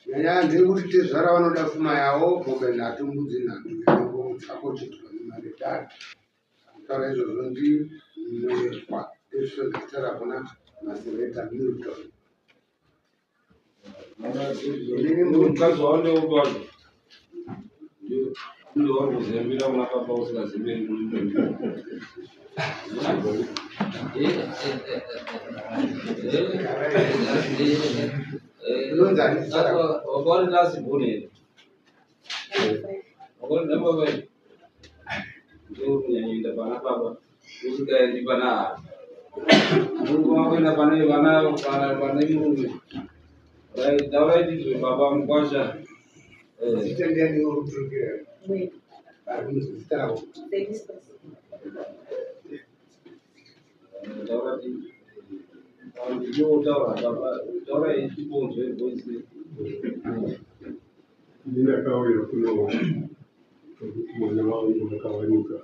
nyaya ndekuti atezvara vanoda pfuma yavo mombe nhatu mbudzi nhatu chako chitoni mari tatu kutaura izvozvo ndimwekwa ezvizokutara kuna masereta Milton inini mukadzi wao ndeukwazvo ndio wari kuzembera kuna papa usingazemberi wakati laziboneni wakati nababa ndio kunyanyinda pana baba usikaendi pana mungu wawena pana pana mungu right daura ndizwe baba mkwasha zitendeni urutugire zitarawo daura ndizwe ndio daura ichibonzwe voice nina kawira kuno mwana wangu akawanyuka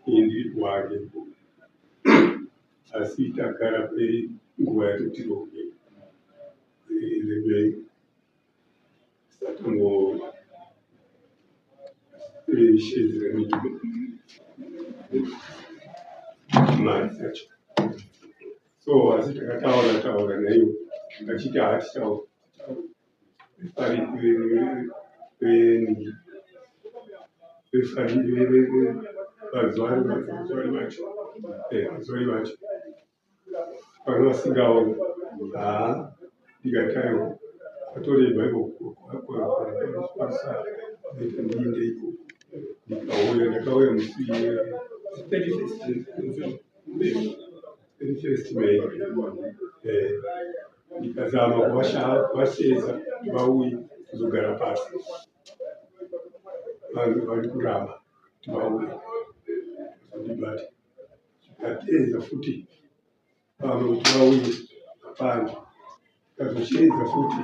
indi wake asita kara pe nguva yatitiroke ilebe satango shezera mari dzacho so asi takataura nayo achiti hatitaura vazuvari vacho pano vasingaoni ndikatayo atoreba ikokoasa ita ndiinde iko ndakauya musi 31st May ndikazama kuvasheza vauye kuzogara pasi vanhu vari kuramba kuti vauye kuzondibata zvikapedza futi vamwe kuti vauye hapana kazoshedza futi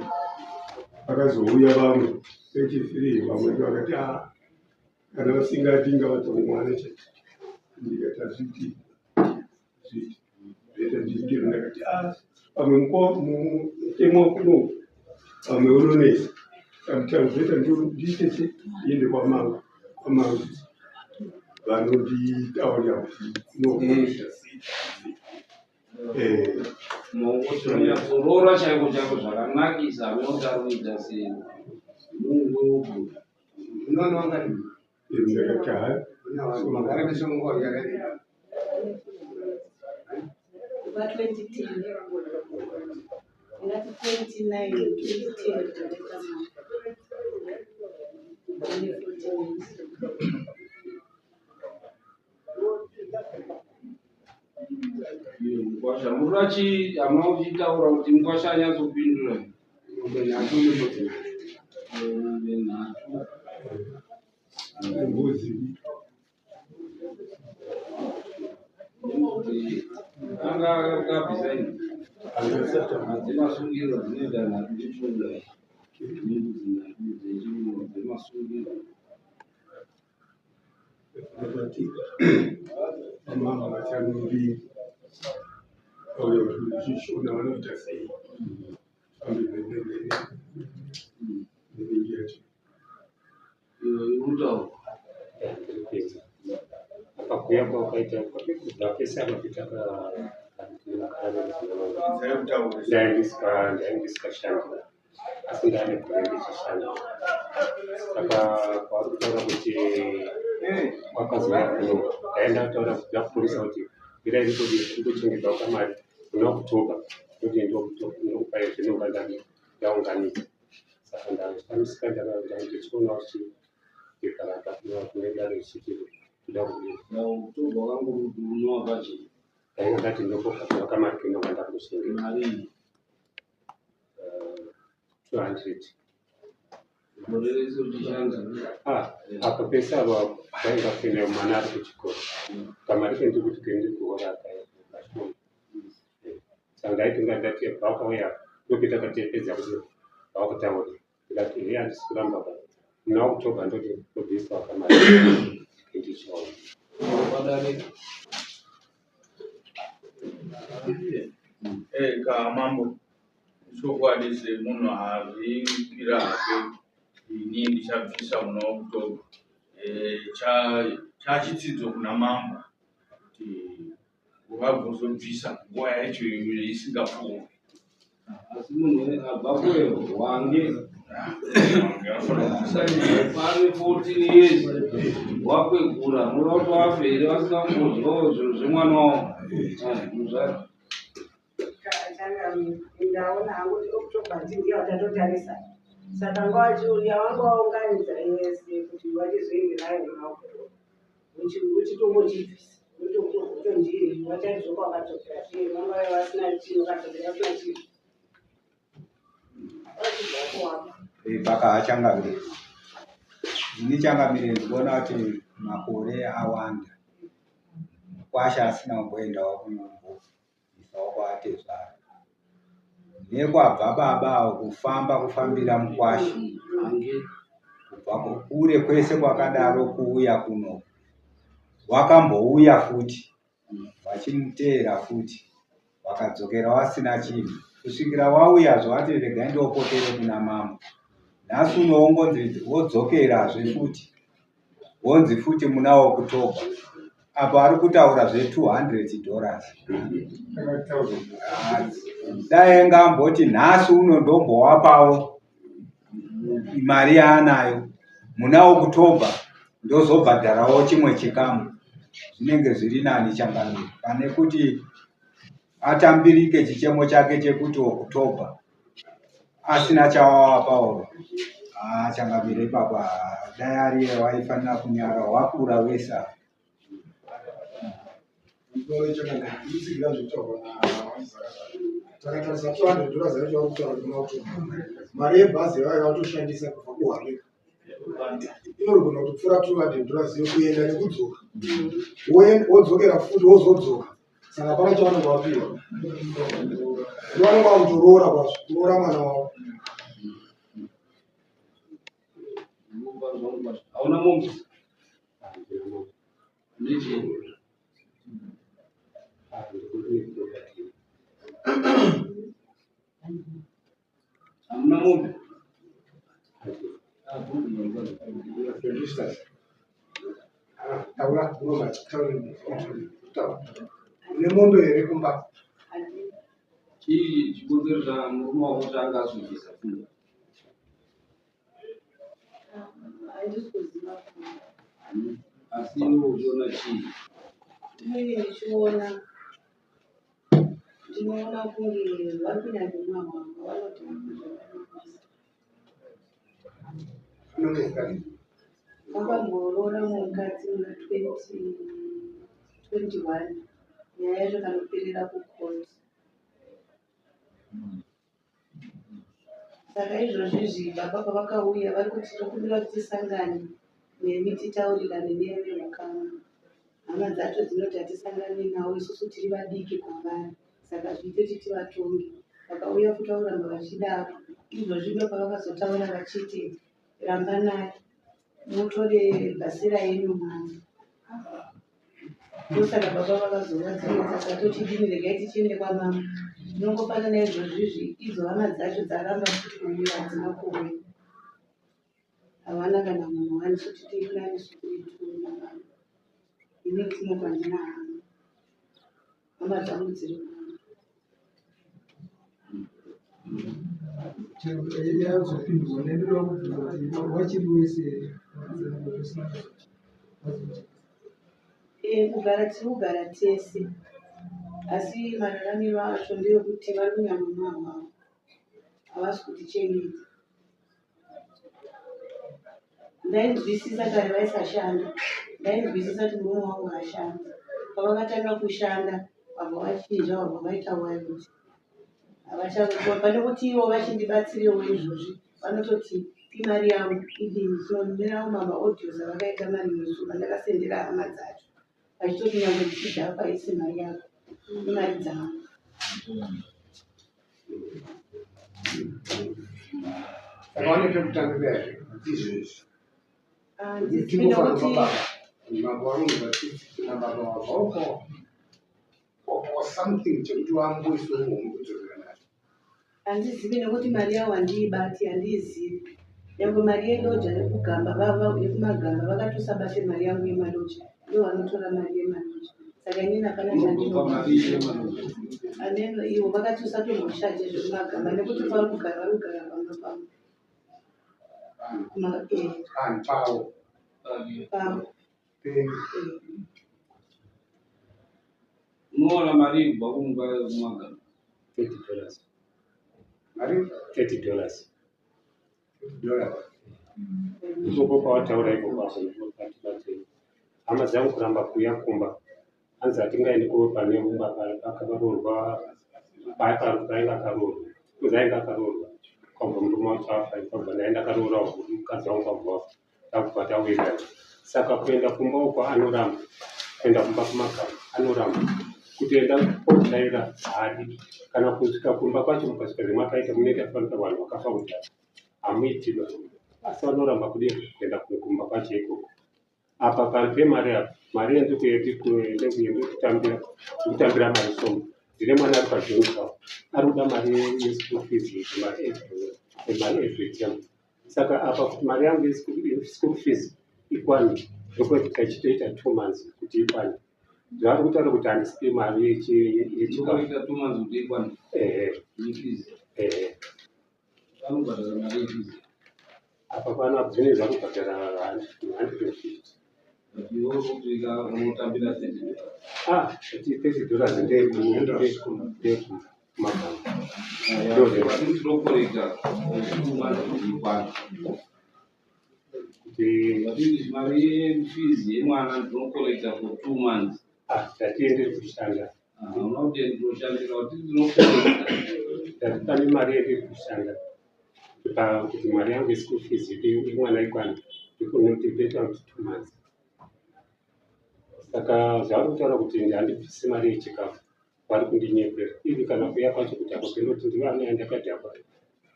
vakazouya vamwe 33 vamwe vakati kana vasingati ngavatonge mwana chete ndikati azviti zvita ndizikiro ndakati pamwe mutemo kuno pamwe unonesa sometimes zveta ndiitese iende kwamangu vanonditaurira kuti nokuita zorora chaiko chako zvakanakisa unotaruidza sei mungu unononga ndakati hai magara nesongo yakadini about 2010. And that's 29, 2010. mkwasha murachi hamuna uchitaura kuti mkwasha anyatsopindura mbuzi anga kabhizaini dzemasungiro dzinoita nhatu ndichunda nembudzi nhatu dzechirungu dzemasungiro mama vachanuri auya kuti zvishona vanoita sei nevingiyacho irutauro pakuya kwakaita kubva pesaka kuti ndaindisikashandi asi ndaane gore ndichishanda saka kwauri kutaura kuti kwakazoya kuno ndaenda kutaura kuti ndakufundisa kuti ira irikuchengedza ukamari kuna Oktoba kuti ndokupai zvinonga ndaunganidza saka ndakamisika ndichiona kuti ndikaraka kuenda rechitiro Oktoba wangu wakati ndaingati ndokokati kamari kinonga ndakushengedza mari 200 murereso uchishanda apa pesa ava vainga kuenda mwana ari kuchikoro kamari kendi kuti kendi kuhora akashoma saka ndaiti ngandati pakauya ndokuita katepedza kuti vakutaura ndikati iye handisi kuramba ba muna Oktoba ndoti kubvisa kamari kendichiona padare Mambo chokwadi semunhu azvipirake inini ndichabvisa muna Oktoba chachidzidzo kuna mambo kuti wakazobvisa nguva yacho isingapfuuri. Asi munhu abvapo wange pane 14 years wakwegura muda kuti wafere vasingambodzwawo zviro zvemwana wavo muzvaro. Ndaona hangu kuti Oktoba ndiyo watatotarisa. Saka nguva yacho wanga waunganidza yese kuti wachizoenderayo naOktoba. Uchitombochibvisa. Utonjiri wachadzoka wakatokera sei vanga vasina chinhu wakatokera vasina chinhu. Pakachangamire ini changamire ndikuona kuti makore awanda kwasha asina kumboendawo kunomboisawo kwaatezvara nekwabva baba kufambira mukwashi kubva kure kwese kwakadaro kuuya kuno wakambouya futi vachimuteera futi wakadzokera wasina chinhu kusvikira wauyazve wati regai ndopotere kuna mama. Nhasi unoongonzi wodzokerazve futi wonzi futi muna Oktoba apa ari kutaura $200. Dai ngamboti nhasi unondombowapawo mari yaanayo muna Oktoba ndozobhadharawo chimwe chikamu zvinenge zviri nani changamire pane kuti atambirike chichemo chake chekuti Oktoba asina chawawapawo. Changamire papa dai ari waifanira kunyara wakura wese. Takatarisa $200 yacho wakutaura kuna Oktoba. Mari yebhazi yavatoshandisa kubva kuHarare inogona kutopfuura $200 yokuenda nekudzoka. Wodzokera futi wozodzoka. Saka pana chavanenge wapiwa. Vanenge vakutorora kwazvo kuroora mwana wavo. Hauna mombe? Hamuna mombe? Taura une mombe here kumba? Chii chikonzero chamurume wako kuti anga azobvisa pfuma? Handisi kuziva. Asi iwe uchiona chii? Inini ndichiona ndinoona kunge vari kunyange mwana vanoti vakamboroora mukadzi muna 2021 nyaya yacho kanoperera kukoti. Saka izvozvizvi baba pavakauya vari kuti tinokumbira kuti tisangane nemi titaurirane nevemukama. Hama dzacho dzinoti hatisangane nawo isusu tiri vadiki kwavari saka zviite titivatongi. Vakauya kutauramba vachidaro izvozvi ndo pavakazotaura vachiti rambanai mutore bhasira yenyu mwana. Ndosaka baba vakazovadzivisa saka tochidini regai tichiende kwamama. Ndinongofana naizvozvizvi idzo hama dzacho dzaramba kuti kuuya hadzina kuuya. Havana kana munhu wanisoti tiiranisu kuituna vanhu. Ini ndinobva ndina hama. Hama dzangu dziri yazopindurwa nendoda kubvunza kuti wachiri wese kugara tiri kugara tese asi mararamiro acho ndeyekuti vari kunyama mavavo havasi kutichengeta. Ndainzwisisa kare vaisashanda, ndainzwisisa kuti murume wangu hashanda. Pavakatanga kushanda vabva vachinja vabva vaita waivuti havachakua pane kuti ivo vachindibatsirewo izvozvi vanototi imari yangu idini tinomirawo mamaodhios avakaita mari nesu vandakasendera hama dzacho vachitoti nyange ndichidhakwa haisi mari yako imari dzangu. Saka vanoita kutambira here izvezvi ndizipinda kuti baba vanonzi vachiti baba wabva or something chekuti vamboiswe muhombo kudzokera nacho handizivi nekuti mari yavo handiibati, handiizivi. Nyangwe mari yeloja yekugamba, vava yekumagamba vakatosabate mari yangu yemaloja, ndo vanotora mari yemaloja. Saka inini hapana aneno ivo vakatosatomboshanje zvekumagamba nekuti pavari kugara pamba pavo pavo. Unoona mari kubva kumba kumagamba $30. Mari $30. Ipopo pawataura ipopo hama dzangu kuramba kuuya kumba hanzi hatingaendi kuve pane mumba pakaroorwa painga akaroorwa kuzainga akaroorwa kwabva murume wacho afa kwabva ndaenda akaroora mukadzi wangu kwabva wafa takubva tawira. Saka kuenda kumba uko anoramba, kuenda kumba kumagamba anoramba, kutoenda kokudaira hadi kana kusvika kumba kwacho mukasvika zvemakaita munoita fanika vanhu vakafa kudhara hamuitiba, asi vanoramba kuenda kumba kwacho ikoko. Apa pari pemari apa mari yekutambira mari shoma. Ndine mwana ari pajoni ari kuda mari yeschool fees mari every term. Saka apa kuti mari yangu yeschool fees ikwane ndokuti tichitoita 2 months kuti ikwane. Zvaari kutaura kuti handisipi mari yechikafu 2 months kuti ikwane. Vanobhadhara mari yefees. Apa pana zvine zvakubhadhara 150. Unotambira $30. $30 ndekumagambo mari yefees yemwana ndinokolekta for 2 months. Tatienderi kushanda. Unokuti ndoshandira kuti ndinokolekta. Pane mari yendiri kushanda kuti mari yangu yeschool fees imwana ikwane ikunotipeta kuti 2 months. Saka zvaari kutaura kuti handibvisi mari yechikafu vari kundinyepera ivi kana kuya kwacho kuti apo pendoti ndivana yandakadhakwa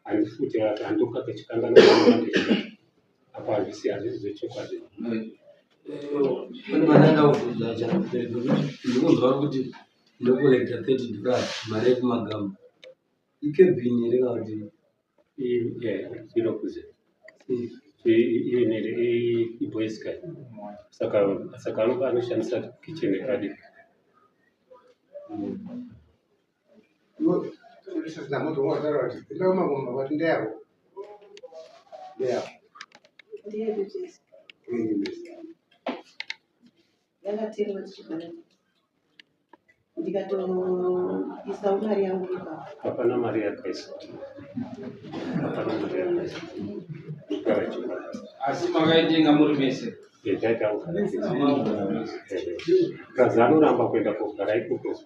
handifuti handokaka chikangano apa handisi zvechokwadi. Ndikunzwa kuti ndokolekta $30 mari yekumagamba ikebhini ere kana kuti irokuze iboyiskai. Saka anoshandisa kitchen ekadi. Yakatenga tichigara ndikatoisa mari yangu ipapo. Hapana mari yakaiswa. Asi makaitenga muri mese. Kazi anoramba kuenda kogara ikoko.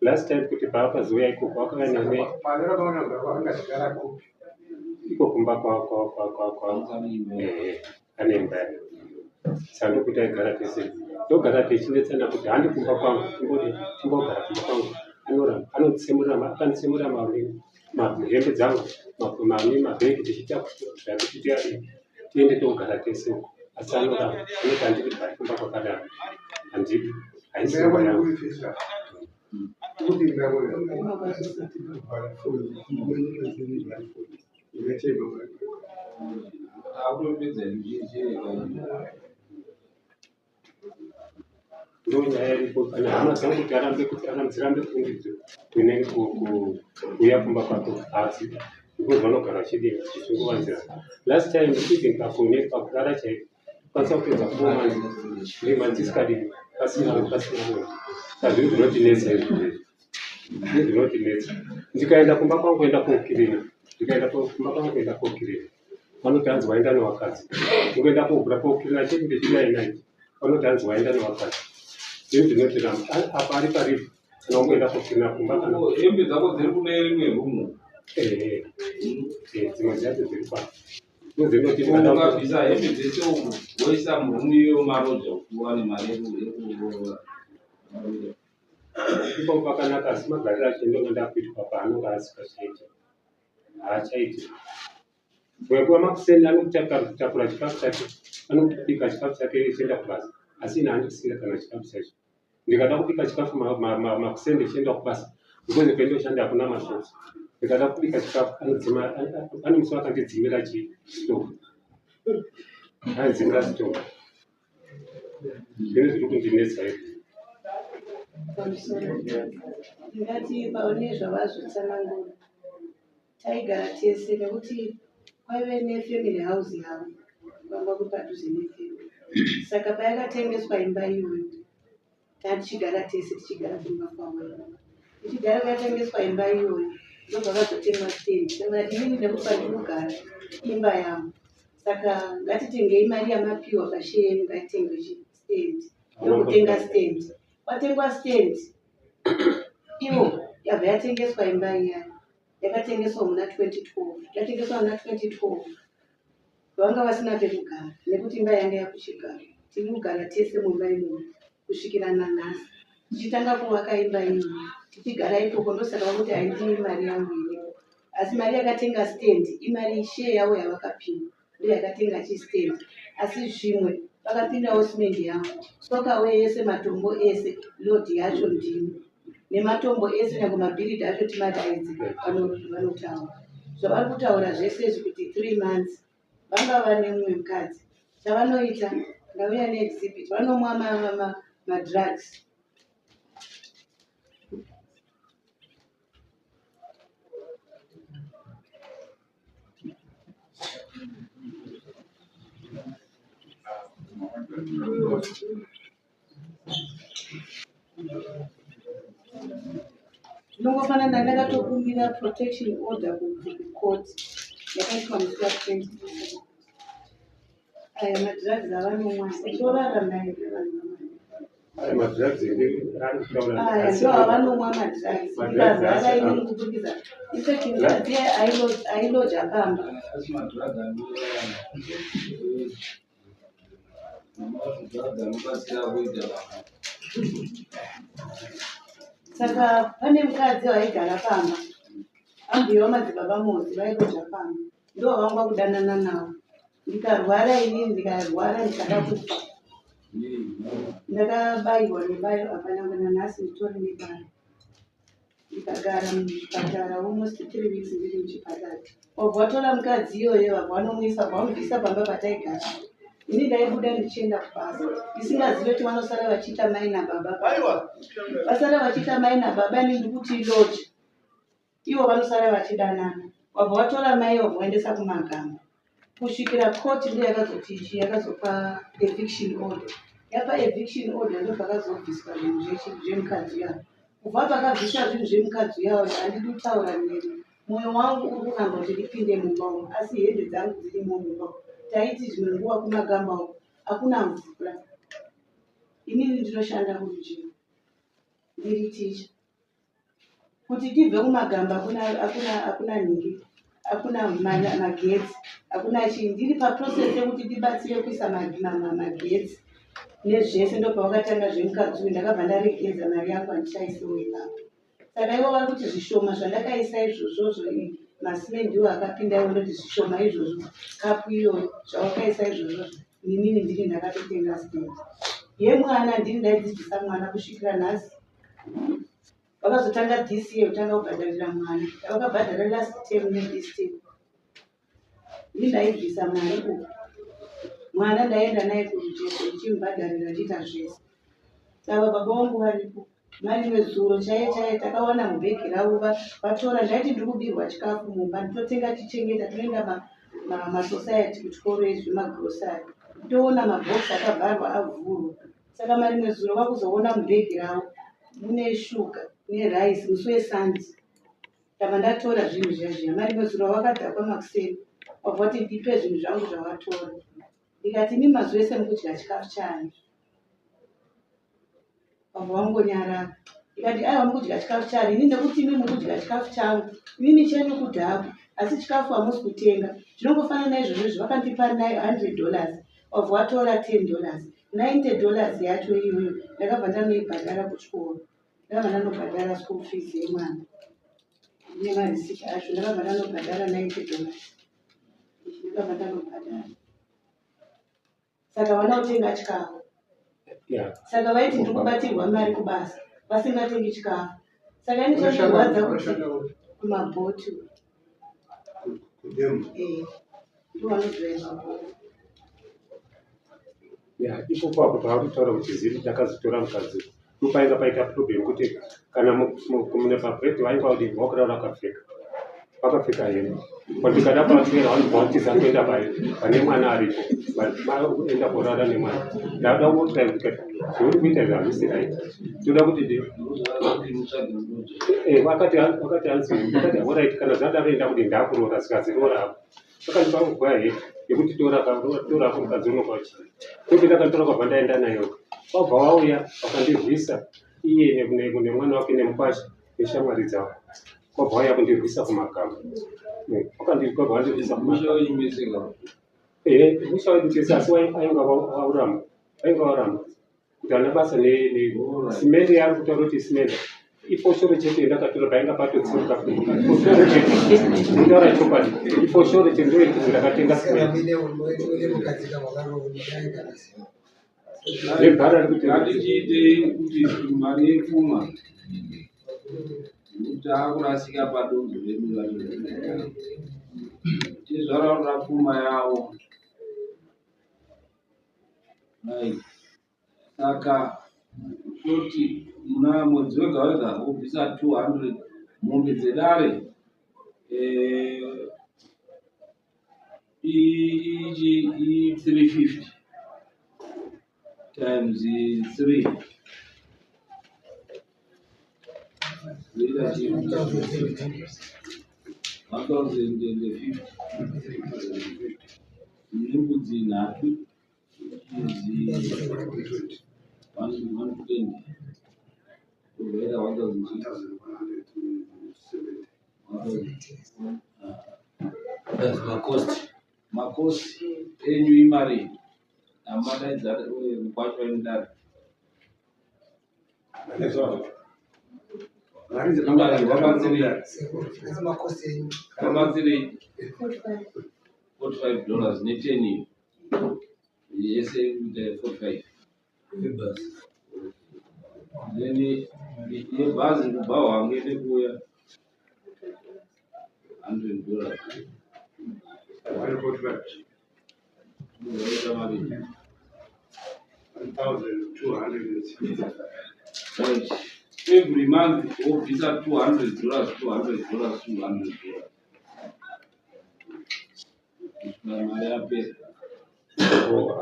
Last time kuti paakazoya ikoko akanyanya iko kumba kwa anemba. Saka ndokuti aigara tese ndogara techinetsana kuti handi kumba kwangu timbogara kumba kwangu. Anoramba akanditsemura mahembe dzangu mabhegi tichiita kuti tiende togara tese uko. Asi anoramba anoti handiri pari kumba kwakadaro handidi haisimba yangu. Ndonyaya iripo kana hama dzangu kuti dzirambe kuuya kumba kwako asi because vanogara chidini zvichingovanzira. Last time even pakune pakugara chaiko kwanisa kupedza 4 months 3 months isikadini pasina munhu. Saka zviri zvinotinetsa izvi zvinotinetsa. Ndikaenda kumba kwangu kuenda kokirina vanoti hanzi waenda nevakadzi. Ndikuenda kogura kokirina chete ndechinainaiti vanoti hanzi waenda nevakadzi. Zviri zvinotiramba apa ari paripo kana ungoenda kokirina kumba kana hembe dzako dziri kune rimwe rumu. Dzimwe dzacho dziri pano. Ukabvisa hembe dzese uku woisa murumu iyo maroja ukuwane mari yekuroora. Ipo pakanaka asi magariro achiendonga ndakuitwa paanonga asikachaiti haachaiti. Wekuva makuseni anokutakura chikafu chake anokubika chikafu chake echienda kubasa asi ina handikusiya kana chikafu chacho. Ndikada kubika chikafu makuseni ndichienda kubasa because pendoshanda hakuna masvotsi. Ndikada kubika chikafu ane musi vakandidzimira chistove, andzimira stove. Zvino zviri kundinetsa izvi. Ndingati paone zvavazvotsanangura taigara tese nekuti kwaive nefamily house yavo kwanga kuri padhuze nefamily. Saka payakatengeswa imba iyoyo tatichigara tese tichigara kumba kwavo. Tichigara payakatengeswa imba iyoyo ndobva vazotengwa stendi. Saka inini ndekuti pandinogara imba yavo. Saka ngatitengei mari yamapiwa pashe yenu ngatitenge stendi. Ndokutenga stendi. Kwatengwa stendi iwo yabva yatengeswa imba iya yakatengeswa muna 2012. Yatengeswa muna 2012 vanga vasina pekugara nekuti imba yanga yakuchigara. Tiri kugara tese mumba imomo kusvikira nanhasi. Tichitanga kuvaka imba iyo tichigara ikoko ndosaka vakuti haindii mari yangu iripo. Asi mari yakatenga stendi imari share yavo yavakapiwa ndiyo yakatenga chistendi. Asi zvimwe vakapindawo simendi yangu. Sokawe yese matombo ese lodi yacho ndini. Nematombo ese nyange mabhiridhi acho timadaidzi vanotaura. Zvavari kutaura zvese izvi kuti 3 months vanga vane mumwe mukadzi. Chavanoita ngauya neexhibit vanomwa madrugs. Ndinongofanana ndakatokumbira protection order kucourt yakaitwa musi wa20. Aya madrugs avanomwa torarama ere vanhu. Aya madrugs ndo avanomwa madrugs. Ndikarwara inini kubudikidza infection ailoja pamba. Saka pane mukadzi waigara pamba ambuya wamadzibaba mozi vailoja pamba ndo vanga kudanana navo. Ndikarwara inini ndikarwara ndikada kufa. Ndakabayiwa nebayo apana kuna nhasi nditori nebayo. Ndikagara muchipatara almost 3 weeks ndiri muchipatara. Wabva watora mukadzi iyoyo wabva wanomwisa vamubvisa pamba pataigara. Ini ndaibuda ndichienda kubasa ndisingazivi kuti vanosara vachiita mai nababa. Vasara vachiita mai nababa ndiri kuti loji ivo vanosara vachidanana. Wabva watora mai wabva waendesa kumagamba kusvikira koti ndiyo yakazotichi yakazopa eviction order. Yapa eviction order ndo pakazobviswa zvinhu zveshe zvemukadzi yavo. Kubva pakabviswa zvinhu zvemukadzi yavo handidi kutaura neni. Mwoyo wangu uri kuramba kuti ndipinde mumba umu asi hembe dzangu dzirimo mumba umu. Taiti zvimwe nguva kumagamba uku hakuna mvura. Inini ndinoshanda kurujini ndiri ticha. Kuti tibve kumagamba hakuna nhingi, hakuna magetsi, hakuna chinhu. Ndiri paprocess yekuti ndibatsire kuisa magetsi nezvese ndo pavakatanga zvemukadzi uyu ndakabva ndaregedza mari yangu handichaisewo ipapo. Saka ivo vari kuti zvishoma zvandakaisa izvozvozvo masimendi ndiwo akapinda ivo ndoti zvishoma izvozvo kapu iyoyo zvawakaisa izvozvozvo inini ndiri ndakatotenga stendi. Yemwana ndiri ndaidzidzisa mwana kusvikira nhasi. Vakazotanga this year kutanga kubhadharira mwana. Vakabhadhara last term nethis term. Ndiri ndaibvisa mari uku. Mwana ndaenda naye kurujeso ndichimubhadharira ndiita zvese. Saka baba vangu varipo. Mari wezuro chaiye takawana mubhegi ravo vatora ndaiti ndiri kubirwa chikafu mumba nditotenga tichengeta toenda masociety kuchikoro izvi magrosari. Toona mabhokisi akavharwa avhurwa. Saka mari wezuro vakuzoona mubhegi ravo mune shuga neraisi musi weSunday. Ndabva ndatora zvinhu zviya mari wezuro vakadhakwa makuseni. Wabva kuti ndipe zvinhu zvangu zvavatora. Ndikati ini mazuva ese mukudya chikafu chani. Wabva wangonyarara. Ndikati aiwa mukudya chikafu chani. Ini ndekuti imi mukudya chikafu changu. Inini chenyu kudhakwa. Asi chikafu hamusi kutenga. Zvinongofanana izvozvo vakandipa $100. Wabva watora $10. $90 yacho iyoyo ndakabva ndanoibhadhara kuchikoro. Ndakabva ndanobhadhara school fees yemwana. Ine marisiti acho ndakabva ndanobhadhara $90. Ndakabva ndanobhadhara. Saka vana kutenga chikafu. Saka vaiti ndiri kubatirwa mari kubasa vasingatengi chikafu. Saka ndichakurwadza kuti kumabhoti kudemu ndovanodriva ya ipopo apo paakutaura kuti ziri takazotora mukadzi upainga paita problem kuti kana mune pabhedhi vainga kuti wakudaro vakapfeka hembe pandikada pavatera vanobvautiza kuenda pane mwana aripo enda kurara nemwana ndada kutai kuti zvauri kuita zvahvisi right toda kuti vakati hanzi orit kana zvadaro enda kuti ndakuroora zikaziroora apo saka ndipangogwaya heti yekuti torako mukadzi unokwachi kuti ndakantora kwabva ndaenda nayo wabva wauya wakandirwisa iye nemwana wake nemukwasha neshamwari dzavo kwabva wauya kundirwisa kumagama wakandirwisa musha wedutesa asi ainga wauramba kuti ana basa nesimende yaari kutaura kuti simende ifoshoro chete ndakatora painga patotsiuka kutaura chokwadi ifoshoro chete ndoekuti ndakatenga simende nebhara rikuti ngatichiitei kuti mari yepfuma kuti akurasika padonzo redu tizvaraura pfuma yavo saka toti muna mwedzi wega wega wobvisa 200 mombe dzedare ichi 350 times 3 1,050 nembudzi nhatu izi 120 kuvaira 1,070 makosti enyu imari amadaidza mukwacho endari vabatsirei $45 ne10 yese kuita 45 then yebhazi kubva hwange nekuuya $100 right. Every month wobvisa $200 mari yapera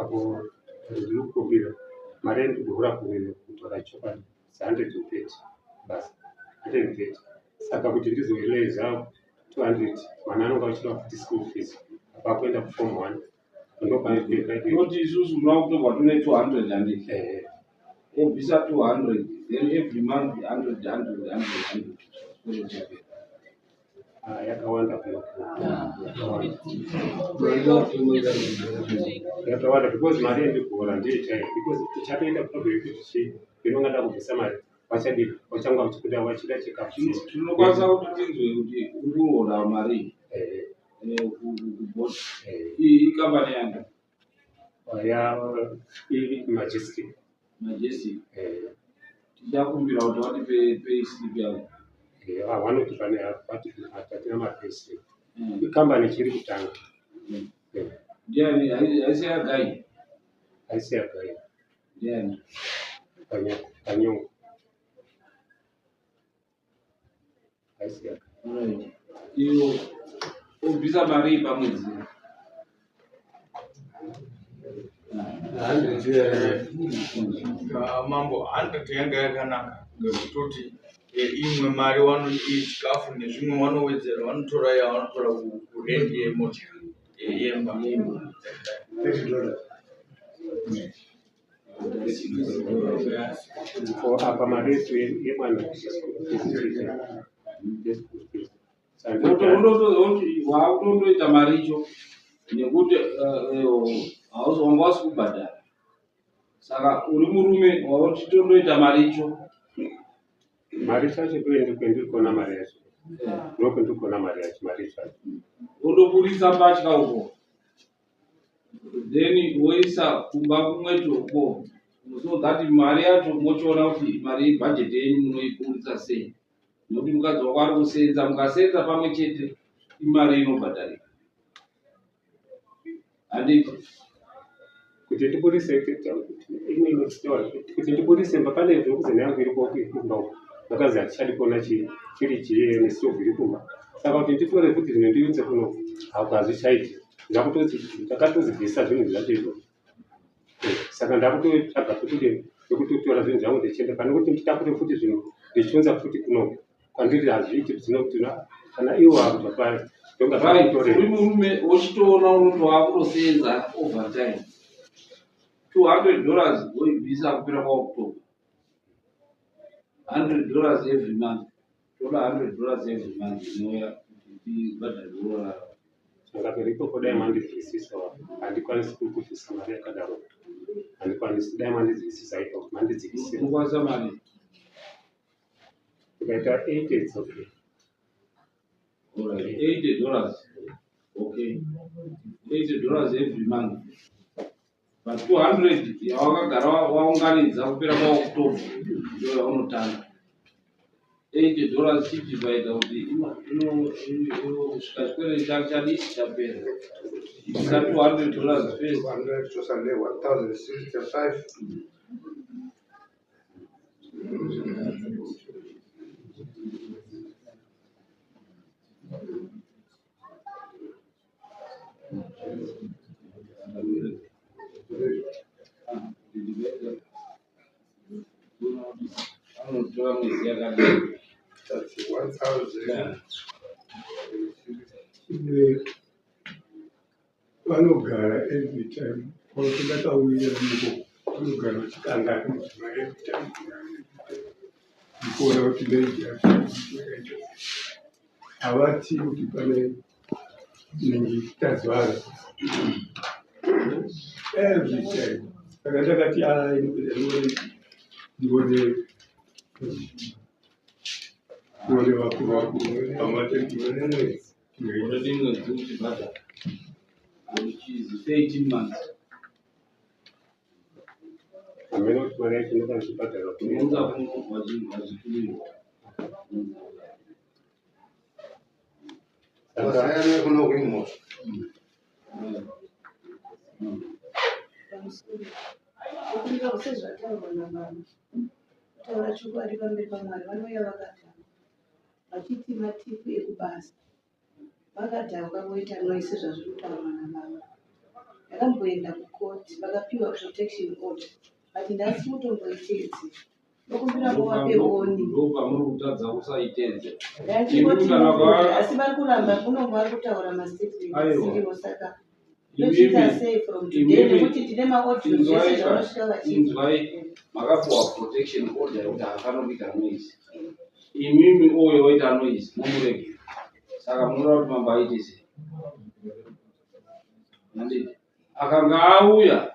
apo ndikukumbira mari endikuhura kutora chokwadi 130 basi 130 saka kuti ndizoeleza 200 mwana anonga achida kuti school fees apakuenda kuform 1 noti isusu munakutobva tune 200 handiti obvisa 200 then every month 100 yakawanda yakawanda because mari endikuhura ndiyechai because tichatoenda problem yekuti inongada kubvisa mari vachadii vachanga vachikuda vachida chikafu tinokwanisa kuti tinzwe kuti urikuhora mari ikambani yanga majestic tichakumbira kuti vatipe payslip yavo vanoti pane hatina mapayslip ikambani chiri kutanga ndiani aisiyagai ndiani kanyongo iyo obvisa mari pamwedzi mambo 100 yanga yakanaka ngekutoti imwe mari vanoti chikafu nezvimwe vanowedzera vanotora yavanotora kurendi yemota yemba apa maresu yemwana wakutondoita maricho nekuti hauzongwasi kubhadhara saka uri murume wautitondoita maricho mari chacho kwendikona mari yacho ndokwendikona mari yacho mari chacho wondoburisa mbatya uko then woisa kumba kumwecho uko so that mari yacho mochiona kuti mari bhajeti yenyu munoikurisa sei nokuti mukadzi wako ari kusenza, mukasenza pamwe chete imari inobhadharika. Handiti kuti ndiburise kuti ndiburise pane zvekuzi yangu iri kumba ndakazi hatichadi kuona chiri chiyeni stovhu iri kumba, saka kuti nditore kuti zvimwe ndiunze kuno hazvichaiti, ndakatozibvisa zvinhu zvacho izvo. Saka ndakutotsvaga kuti ndikutotora zvinhu zvangu ndichienda pane kuti nditakure futi zvinhu ndichiunza futi kuno kwandiri hazviiti zvinokuti kana iwo akubva pari uri murume uchitoona unoti wakutosenza overtime $200 woibvisa kupera kwaOctober, $100 every month, toda $100 every month inouya kuti bhadhariro. Saka periko dai mandibvisisa, handikwanisi kubvisa mari yakadaro, handikwanisi. Dai mandidzikisisa ipo mandidzikisira. Unokwanisa mari ukaita 8 it's okay. Alright, $80. Okay, $80 every month. But 200 yawakagara waunganidza kupera kwaOctober ndio yaunotanga. $80 chidivaida kuti kusvika chikwere chadisi chapera. Isa $200 first. 100 to Sunday 1065. That's 1000. Vanogara every time. Ndakauya ndiko vanogara vachikangana every time. Ndikuona kuti lady havati kuti pane atezvara every time. Saka ndakati ndione vakuru pamatendimwe mwedzi uchibhadhara, which is 18 months. Amene kuti mari yacho ndakazvibhadhara Kuunza wazituliwa. Wasayane kuno kuimo. Ukunika kusezvataurwa namama kutaura chokwadi pamberi paMwari, vanouya vakadhakwa vachiti matipu ekubasa, vakadhakwa voita noise sezvazviri kutaurwa namama. Ndakamboenda kukoti vakapiwa protection order, but ndasi kutomboiteedze nokumbira nguva peoni ndopamuri kutadza kusaitedze. asi vari kuramba kunongo vari kutaura mastatementsiriwo. Saka tochiita sei from today nekuti tine maaudio zvese zvavanosvika vachinzwai makapiwa protection order yekuti haafanobika noise. Imimi oyo waita noise mumurege, saka munoda kuti mambo sei. Handiti akanga auya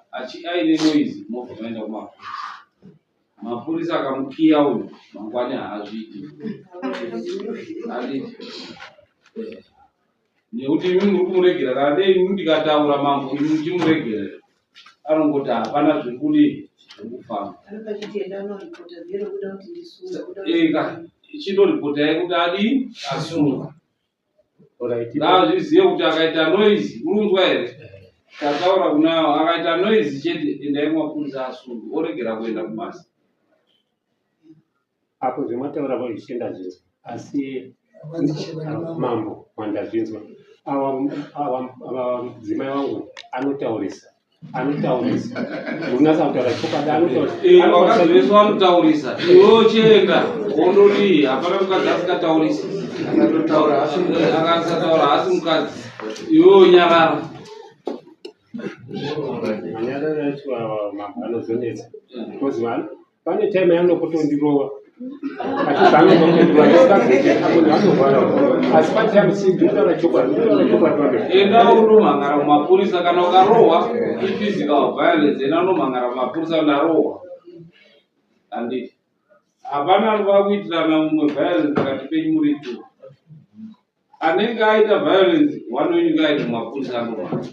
aine noise mobva maenda kumapurisa, mapurisa akamukiya uyu mangwani haazviiti. Handiti nekuti imi muri kumuregera, kana dei ndikataura mambo imi muchimuregera anongoti hapana zvekudii zvekufamba. Ichindoripotai kuti adii asunga. Ngaazvizive kuti akaita noise urunzwa here. Tataura kunayo akaita noise chete endai kumapurisa asunga oregera kuenda kumasa. Apo zvemataura vachienda zvinhu asi mambo mandazvinzwa ava mudzimai wangu anotaurisa unasa kutaura wakaziveswa anotaurisa iwewo chienda wondodii hapana mukadzi asikataurisi akasataura hasi mukadzi iwewo nyarara. Manyarara yacho mambo anozonetsa because pane time yaanokutondirova enda unomhangara mumapurisa kana ukarohwa iphysical violence, enda unomhangara mumapurisa unarohwa. Handiti hapana anova kuitirana mumwe violence pakati penyu muri tu. Anenge aita violence one wenyu ngaiti mumapurisa anorwara.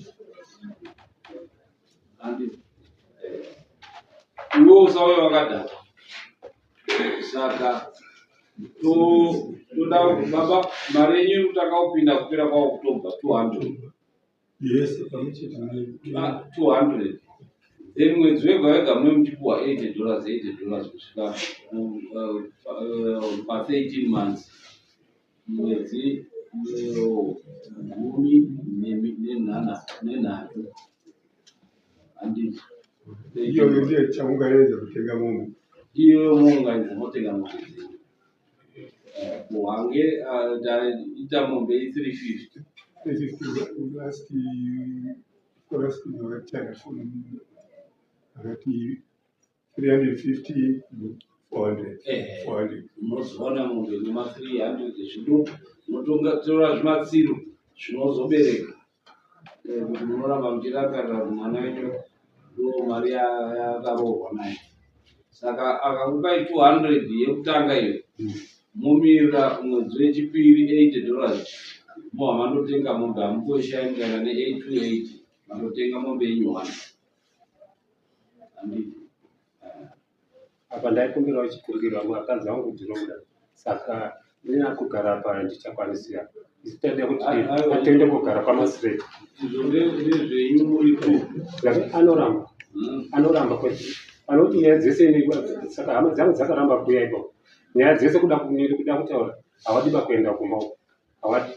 Handiti iwe usauya wakadhakwa. Saka toda baba mari yenyu takaupinda kupera kwaOctober 200. Yes, 200. Then mwedzi wega wega mune muchipuwa $80 kusvika pa13 months. Mwedzi 10 handiti. iyo ndiye chaungaedza kutenga mombe. Iyo muunganidza motenga mombe. Wange ita mombe 350. 350 last telephone akati 350 400. Unozoona mombe nema 300 zviduku unotora zvimatsiro zvinozobereka kuti munoramba muchirakarira mwana wenyu ndo mari yakarohwa nayo. Saka akakupai 200 yekutanga iyo momirira mwedzi wechipiri $80 moha mandotenga mombe hamumboshaingana ne828 mandotenga mombe yenyu 1. Apa ndaikumbirawo chikumbiro mukadzi wangu ndinomuda saka ndina kugara apa ndichakwanisira isitende kuti atende kugara pamasireti izvo ndezvenyu muripo anoramba kwete anoti nyaya dzese saka hama dzangu dzakaramba kuuya ipapo nyaya dzese kuda kutaura havadiba kuenda kumao havadi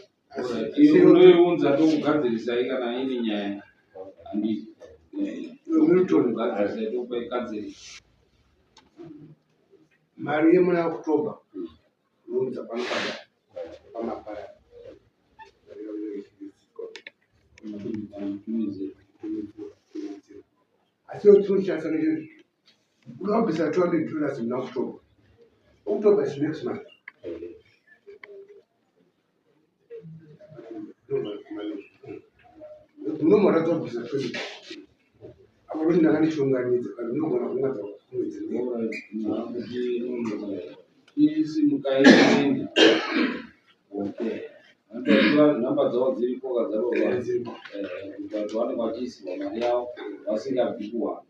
unoiunza tokugadzirisai kana ini nyaya handiti unotogadzirisai tokugadzirisai mari yemuna October unza panopada pamapara asi otinoshandisa nezvezvi unobvisa $200 muna October. October is next month. Munomara tobvisa 20 apa kuti ndakandichunganidza kana unogona kungadza mwedzi isi mukaiendi nhamba dzavo dziripo kadzaroa kuti vanhu vanenge vachiisirwa mari yavo vasingabvi kuhwana.